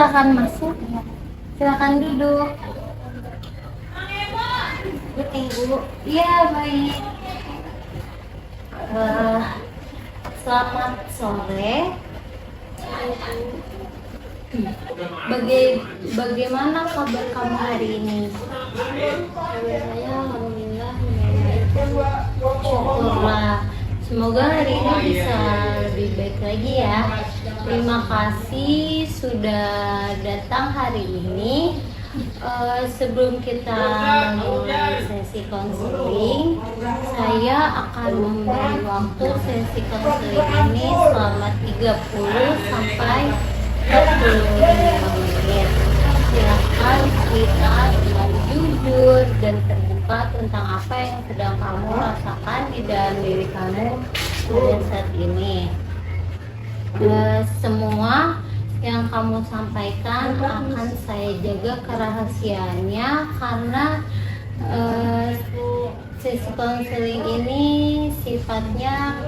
silakan masuk. Silakan duduk. Ibu. Iya, baik. Selamat sore. Bagaimana kabar kamu hari ini? Kabar saya alhamdulillah membaik. Syukurlah. Semoga hari ini bisa lebih baik lagi ya. Terima kasih sudah datang hari ini. Sebelum kita mulai sesi konseling, saya akan memberi waktu sesi konseling ini selama 30 sampai 45 menit. Silakan cerita dengan jujur dan terbuka tentang apa yang sedang kamu rasakan di dalam diri kamu pada saat ini. Semua yang kamu sampaikan akan saya jaga kerahasiaannya karena sesi konseling ini sifatnya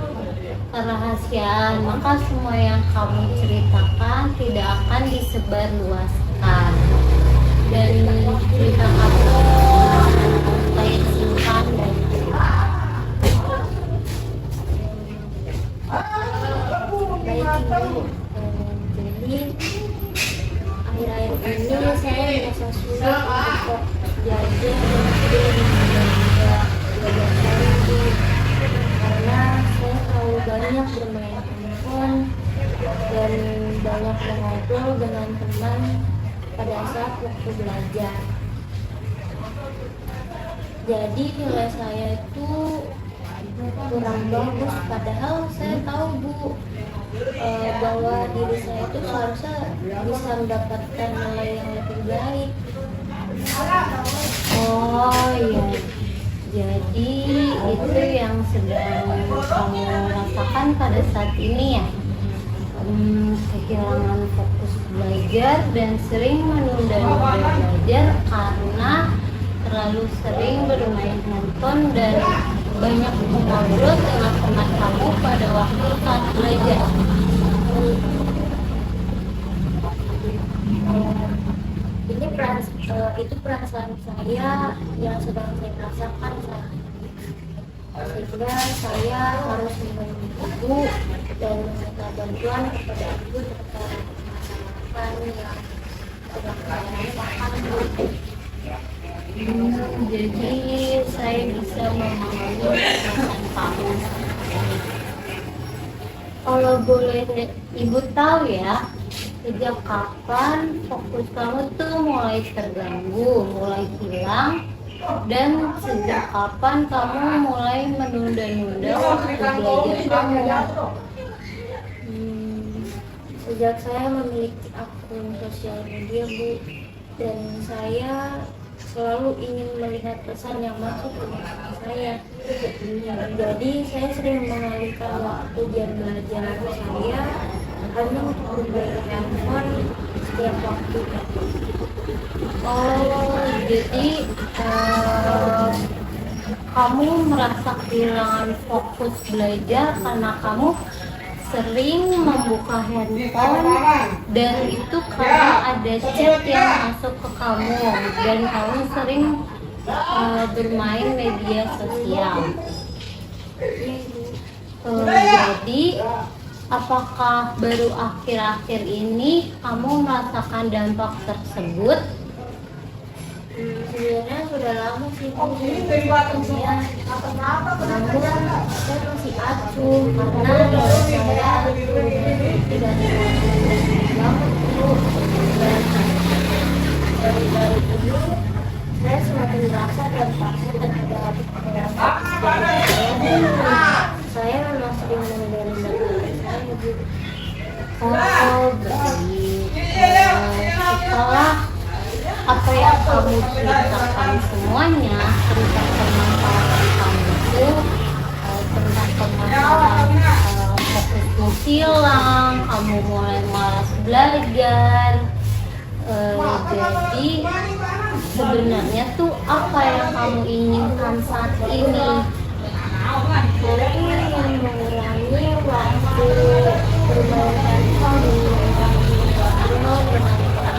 kerahasiaan, maka semua yang kamu ceritakan tidak akan disebarluaskan dan cerita kamu saya simpan dan Baik Ibu. Jadi akhir-akhir ini saya merasa sulit untuk belajar karena saya terlalu banyak bermain handphone dan banyak mengobrol dengan teman pada saat waktu belajar. Jadi nilai saya itu kurang bagus, padahal saya tahu Bu bahwa diri saya itu seharusnya bisa mendapatkan nilai yang lebih baik. oh iya, jadi itu yang sedang kamu rasakan pada saat ini ya. Kehilangan fokus belajar dan sering menunda-nunda belajar karena terlalu sering bermain handphone dan banyak ngobrol dengan teman kamu pada waktu saat belajar. Itu perasaan saya yang sedang saya rasakan saat ini. Sehingga saya harus menemui ibu dan meminta bantuan kepada ibu terkait masalah yang sedang saya rasakan. Jadi saya bisa memahami perasaan kamu. Kalau boleh ibu tahu ya, sejak kapan fokus kamu tuh mulai terganggu, mulai hilang, dan sejak kapan kamu mulai menunda-nunda waktu belajar kamu? Sejak saya memiliki akun sosial media Bu, dan saya selalu ingin melihat pesan yang masuk ke handphone saya. Jadi saya sering mengalihkan waktu jam belajar saya hanya untuk bermain handphone setiap waktu. Oh, jadi kamu merasa kehilangan fokus belajar karena kamu sering membuka handphone dan itu karena ada chat yang masuk ke kamu dan kamu sering bermain media sosial. Jadi apakah baru akhir-akhir ini kamu merasakan dampak tersebut? Sebenarnya sudah lama sih Bu. Namun saya masih acuh karena saya tidak banget Bu. Dan dari dulu saya semakin merasa dampaknya terhadap saya memang sering menunda saya Bu. Oh, baik. Setelah apa yang kamu ceritakan semuanya tentang permasalahan kamu itu, tentang permasalahan fokusmu hilang, kamu mulai malas belajar. Jadi sebenarnya tuh apa yang kamu inginkan saat ini? Saya ingin mengurangi waktu bermain handphone dengan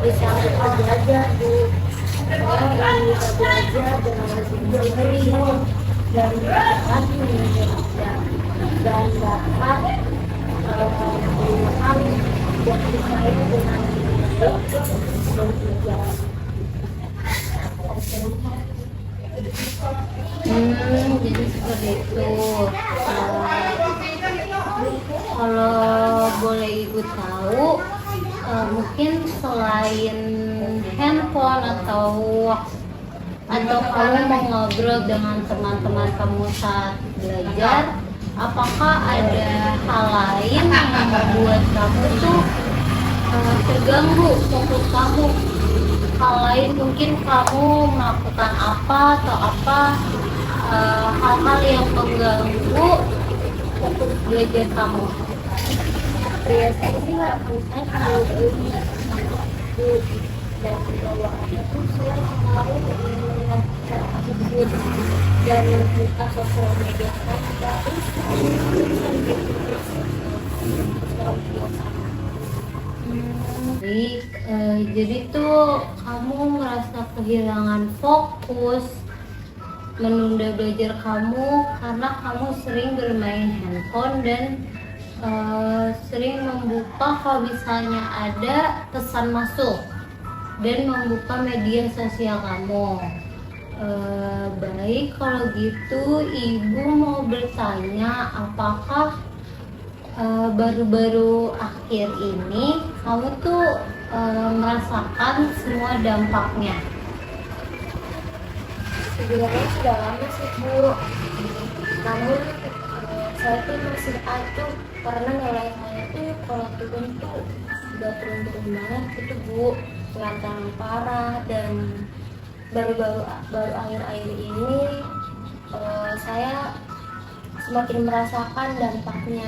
bisa fokus belajar Bu. Saya ingin bisa belajar dengan disiplin dan dapat menjaga dan dapat menggunakan waktu saya dengan baik dan bijak. Jadi seperti itu. Kalau boleh ibu tahu, mungkin selain handphone atau kamu mau ngobrol dengan teman-teman kamu saat belajar, apakah ada hal lain yang membuat kamu tuh terganggu fokus kamu? Hal lain mungkin kamu melakukan apa atau apa, hal-hal yang mengganggu fokus belajar kamu. Biasanya saya kalau beli dan bawaan itu saya selalu melihat cara tersebut dan membuka sosial media saya. Baik, jadi tuh kamu merasa kehilangan fokus, menunda belajar kamu karena kamu sering bermain handphone dan sering membuka kalau misalnya ada pesan masuk dan membuka media sosial kamu. Baik, kalau gitu ibu mau bertanya, apakah baru-baru akhir ini kamu tuh merasakan semua dampaknya? Sebenarnya sudah lama sih Bu, namun saya tuh masih acuh karena nilai saya tuh kalau turun tuh udah turun banget gitu Bu, berantakan parah. Dan baru akhir-akhir ini saya semakin merasakan dampaknya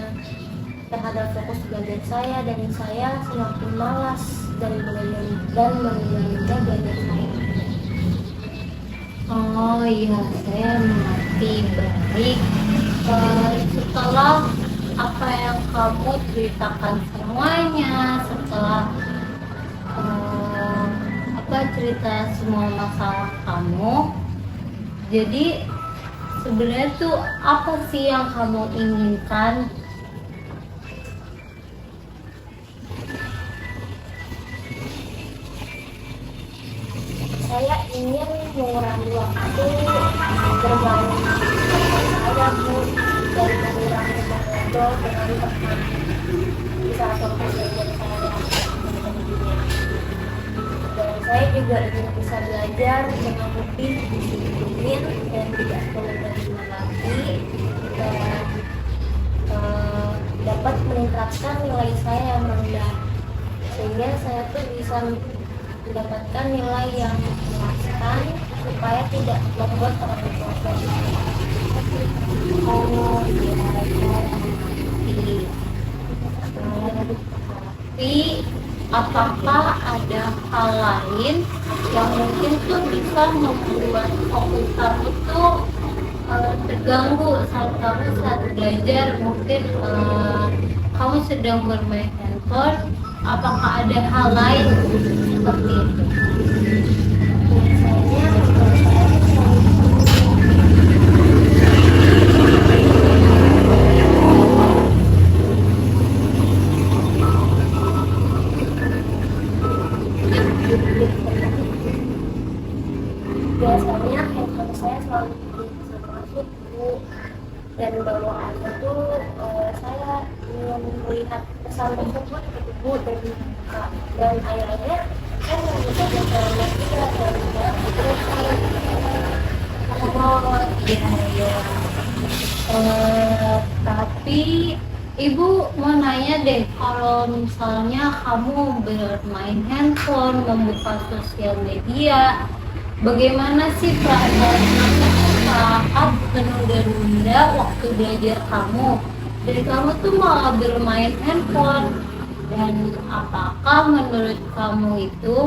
terhadap fokus belajar saya, dan saya semakin malas dan menunda belajar saya. Oh iya, saya mengerti. Baik, setelah apa yang kamu ceritakan semuanya, setelah cerita semua masalah kamu, jadi sebenarnya tuh apa sih yang kamu inginkan? Saya ingin mengurangi waktu bermain saya Bu, dan mengurangi mengobrol dengan teman di saat fokus belajar saya. Dan saya juga ingin bisa belajar dengan lebih disiplin dan tidak menunda lagi, dan dapat meningkatkan nilai saya yang rendah sehingga saya tuh bisa mendapatkan nilai yang memuaskan supaya tidak membuat orang proses. Oh iya, saya mengerti. Tapi apakah ada hal lain yang mungkin tuh bisa membuat fokus kamu tuh terganggu saat belajar? Mungkin kamu sedang bermain handphone, apakah ada hal lain seperti itu? Biasanya handphone saya selalu masuk Bu, dan bawaan itu saya ingin melihat pesan tersebut gitu Bu, dan akhirnya saya bisa belajar juga dan terus Oh iya. Tapi ibu mau nanya deh, kalau misalnya kamu bermain handphone, membuka sosial media, bagaimana sih perasaan kamu saat menunda-nunda waktu belajar kamu? Dan kamu tuh malah bermain handphone. Dan apakah menurut kamu itu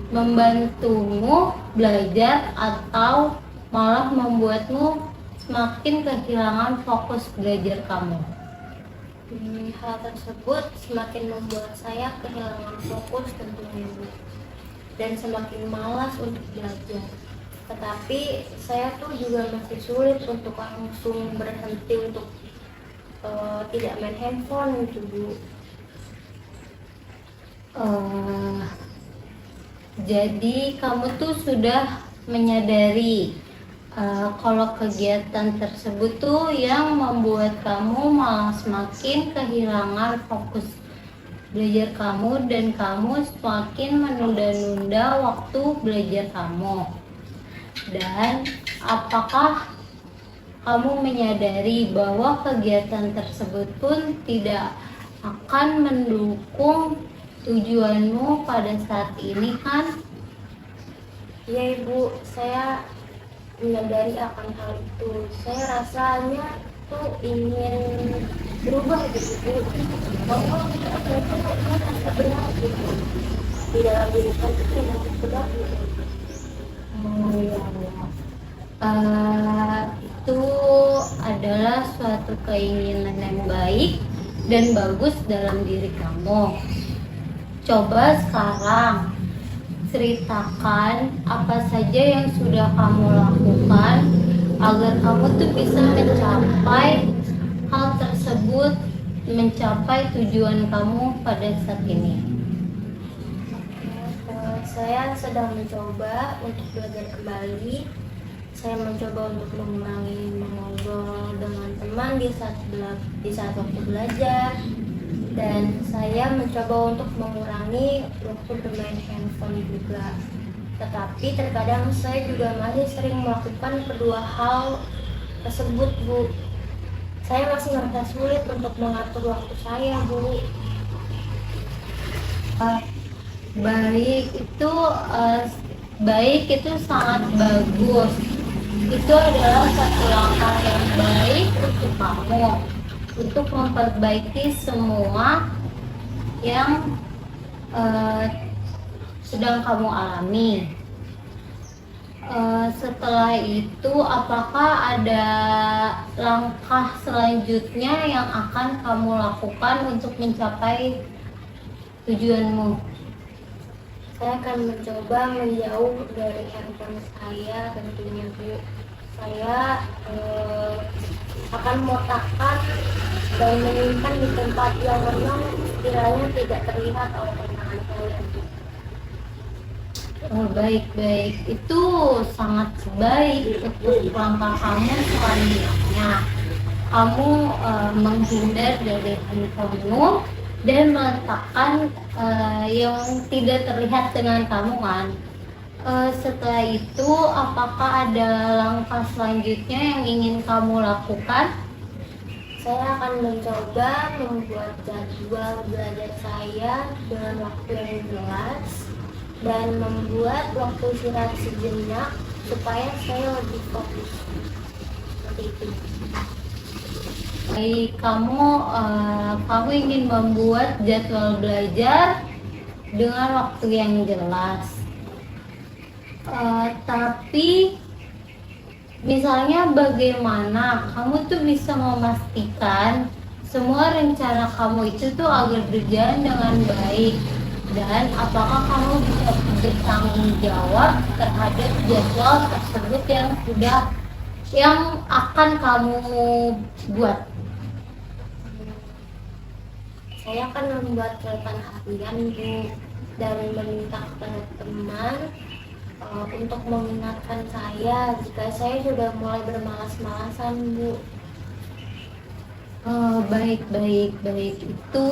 membantumu belajar atau malah membuatmu semakin kehilangan fokus belajar kamu? Hal tersebut semakin membuat saya kehilangan fokus tentunya, Bu, dan semakin malas untuk belajar. Tetapi saya tuh juga masih sulit untuk langsung berhenti untuk tidak main handphone gitu, Bu. Jadi kamu tuh sudah menyadari kalau kegiatan tersebut tuh yang membuat kamu malah semakin kehilangan fokus belajar kamu dan kamu semakin menunda-nunda waktu belajar kamu. Dan apakah kamu menyadari bahwa kegiatan tersebut pun tidak akan mendukung tujuanmu pada saat ini kan? Iya, Ibu, saya menyadari akan hal itu. Saya rasanya tuh ingin berubah gitu, Bu. Bahwa saya tuh merasa benar gitu di dalam diri saya itu tidak benar gitu. Itu adalah suatu keinginan yang baik dan bagus dalam diri kamu. Coba sekarang ceritakan apa saja yang sudah kamu lakukan agar kamu tuh bisa mencapai hal tersebut, mencapai tujuan kamu pada saat ini. Saya sedang mencoba untuk belajar kembali. Saya mencoba untuk mengurangi mengobrol dengan teman di saat waktu belajar, dan saya mencoba untuk mengurangi waktu bermain handphone juga. Tetapi terkadang saya juga masih sering melakukan kedua hal tersebut, Bu. Saya masih merasa sulit untuk mengatur waktu saya, Bu. Baik itu sangat bagus. Itu adalah satu langkah yang baik untuk kamu untuk memperbaiki semua yang sedang kamu alami. Setelah itu, apakah ada langkah selanjutnya yang akan kamu lakukan untuk mencapai tujuanmu? Saya akan mencoba menjauh dari handphone saya tentunya, Bu. Saya akan meletakkan dan menyimpan di tempat yang memang kiranya tidak terlihat oleh pandangan saya. Baik, itu sangat baik untuk langkah kamu selanjutnya. Kamu menghindar dari handphonemu dan meletakkan yang tidak terlihat dengan kamu kan. Setelah itu, apakah ada langkah selanjutnya yang ingin kamu lakukan? Saya akan mencoba membuat jadwal belajar saya dengan waktu yang jelas dan membuat waktu istirahat sejenak supaya saya lebih fokus. Seperti itu. Baik, kamu ingin membuat jadwal belajar dengan waktu yang jelas. Tapi misalnya bagaimana kamu tuh bisa memastikan semua rencana kamu itu tuh agar berjalan dengan baik, dan apakah kamu bisa bertanggung jawab terhadap jadwal tersebut yang akan kamu buat? Saya akan membuat catatan harian, Bu, dan meminta kepada teman untuk mengingatkan saya jika saya sudah mulai bermalas-malasan, Bu. Baik. Itu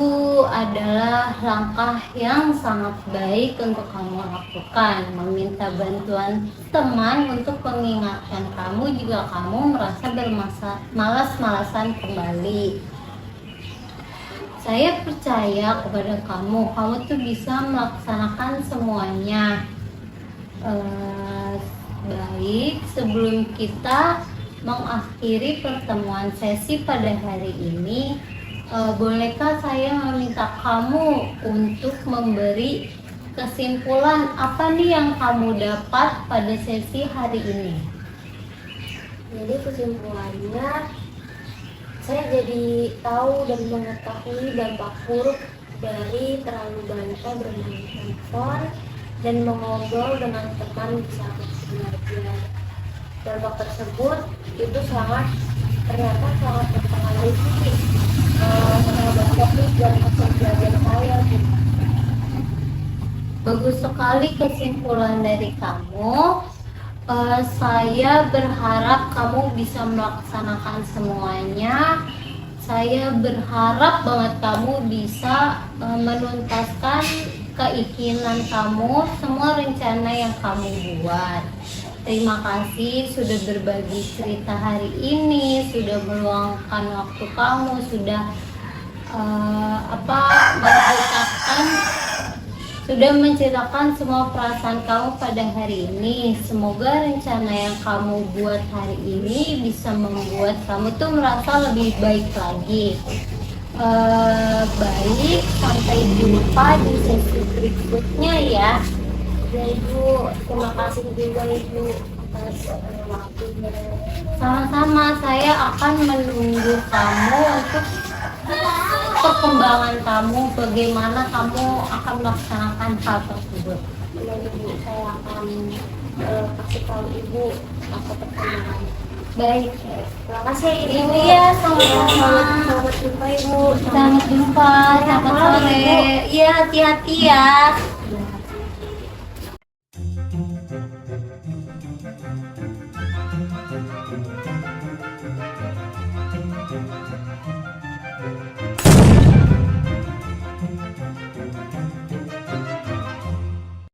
adalah langkah yang sangat baik untuk kamu lakukan. Meminta bantuan teman untuk mengingatkan kamu jika kamu merasa bermalas-malasan kembali. Saya percaya kepada kamu tuh bisa melaksanakan semuanya. Baik, sebelum kita mengakhiri pertemuan sesi pada hari ini, bolehkah saya meminta kamu untuk memberi kesimpulan apa nih yang kamu dapat pada sesi hari ini? Jadi kesimpulannya, saya jadi tahu dan mengetahui dampak buruk dari terlalu banyak bermain handphone dan mengobrol dengan teman di saat belajar. Dampak tersebut itu ternyata sangat mempengaruhi terhadap fokus dan hasil belajar saya. Bagus sekali kesimpulan dari kamu. Saya berharap kamu bisa melaksanakan semuanya. Saya berharap banget kamu bisa menuntaskan keinginan kamu, semua rencana yang kamu buat. Terima kasih sudah berbagi cerita hari ini, sudah meluangkan waktu kamu, sudah menceritakan semua perasaan kamu pada hari ini. Semoga rencana yang kamu buat hari ini bisa membuat kamu tuh merasa lebih baik lagi. Baik, sampai jumpa di sesi berikutnya ya. Ya Ibu, terima kasih juga Ibu atas waktunya. Sama-sama, saya akan menunggu kamu untuk perkembangan kamu, bagaimana kamu akan melaksanakan hal tersebut. Dan Ibu, saya akan kasih tahu Ibu apa perkembangan. Baik, Terima kasih Ibu. iya, sama-sama. Selamat jumpa Ibu. Selamat jumpa, selamat sore. Iya, hati-hati ya. Ya.